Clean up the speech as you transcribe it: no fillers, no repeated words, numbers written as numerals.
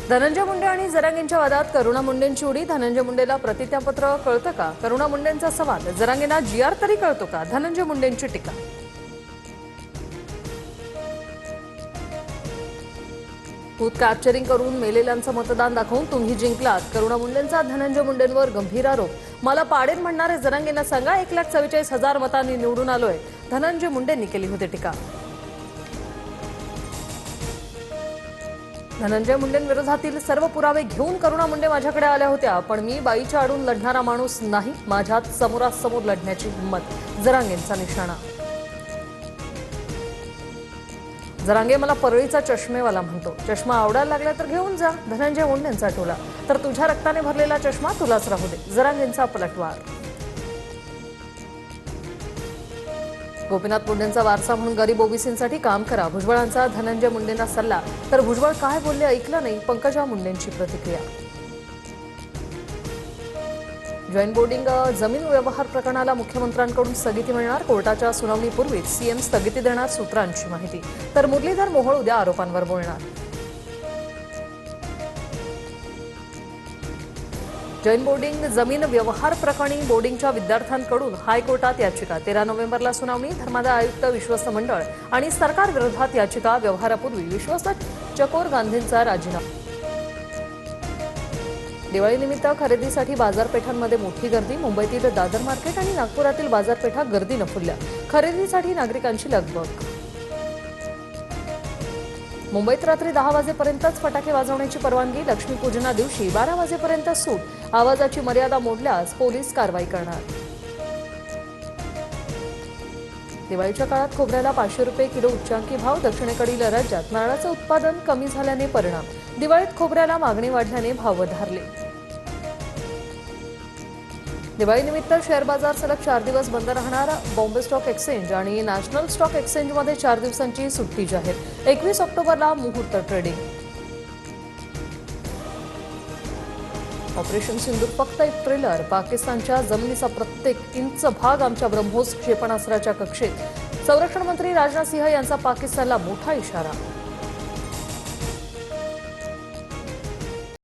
धनंजय मुंडे आणि जरांगेंच्या वादात करुणा मुंडेंची उडी. धनंजय मुंडेला प्रतिज्ञापत्र कळतं का? करुणा मुंडेंचा सवाल. जरांगेंना जीआर तरी कळतो का? धनंजय मुंडेंची टीका. बूथ कॅप्चरिंग करून मेलेल्यांचं मतदान दाखवून तुम्ही जिंकलात. करुणा मुंडेंचा धनंजय मुंडेंवर गंभीर आरोप. मला पाडेल म्हणणारे जरांगेंना सांगा, 1,44,000 मतांनी निवडून आलोय. धनंजय मुंडेंनी केली होती टीका. धनंजय मुंडेंविरोधातील सर्व पुरावे घेऊन करुणा मुंडे माझ्याकडे आल्या होत्या, पण मी बाईच्या आडून लढणारा माणूस नाही. माझ्यात समोरासमोर लढण्याची हिंमत. जरांगेंचा निशाणा. जरांगे मला परळीचा चष्मेवाला म्हणतो. चष्मा आवडायला लागला तर घेऊन जा. धनंजय मुंडेंचा टोला. तर तुझ्या रक्ताने भरलेला चष्मा तुलाच राहू दे. जरांगेंचा पलटवार. गोपीनाथ मुंडेंचा वारसा म्हणून गरीब ओबीसींसाठी काम करा. भुजबळांचा धनंजय मुंडेंना सल्ला. तर भुजबळ काय बोलले ऐकलं नाही. पंकजा मुंडेंची प्रतिक्रिया. जॉईंट बोर्डिंग जमीन व्यवहार प्रकरणाला मुख्यमंत्र्यांकडून स्थगिती मिळणार. कोर्टाच्या सुनावणीपूर्वीच सीएम स्थगिती देणार, सूत्रांची माहिती. तर मुरलीधर मोहोळ उद्या आरोपांवर बोलणार. जैन बोर्डिंग जमीन व्यवहार प्रकरणी बोर्डिंगच्या विद्यार्थ्यांकडून हायकोर्टात याचिका. 13 नोव्हेंबरला सुनावणी. धर्मादाय आयुक्त, विश्वस्त मंडळ आणि सरकार विरोधात याचिका. व्यवहारापूर्वी विश्वस्त चकोर गांधींचा राजीनामा. दिवाळीनिमित्त खरेदीसाठी बाजारपेठांमध्ये मोठी गर्दी. मुंबईतील दादर मार्केट आणि नागपुरातील बाजारपेठा गर्दीनं फुलल्या. खरेदीसाठी नागरिकांची लगबग. मुंबईत रात्री 10 वाजेपर्यंतच फटाके वाजवण्याची परवानगी. लक्ष्मीपूजना दिवशी 12 वाजेपर्यंत सूट. आवाजाची मर्यादा मोडल्यास पोलीस कारवाई करणार. दिवाळीच्या काळात खोबऱ्याला 500 रुपये किलो उच्चांकी भाव. दक्षिणेकडील राज्यात नारळाचं उत्पादन कमी झाल्याने परिणाम. दिवाळीत खोबऱ्याला मागणी वाढल्याने भाव वधारले. दिवाळीनिमित्त शेअर बाजार सलग 4 दिवस बंद राहणार. बॉम्बे स्टॉक एक्सचेंज आणि नॅशनल स्टॉक एक्सचेंजमध्ये 4 दिवसांची सुट्टी जाहीर. 21 ऑक्टोबरला मुहूर्त ट्रेडिंग. ऑपरेशन सिंधूर फक्त एक ट्रेलर. पाकिस्तानच्या जमिनीचा प्रत्येक इंच भाग आमच्या ब्रह्मोस क्षेपणास्त्राच्या कक्षेत. संरक्षण मंत्री राजनाथ सिंह यांचा पाकिस्तानला मोठा इशारा.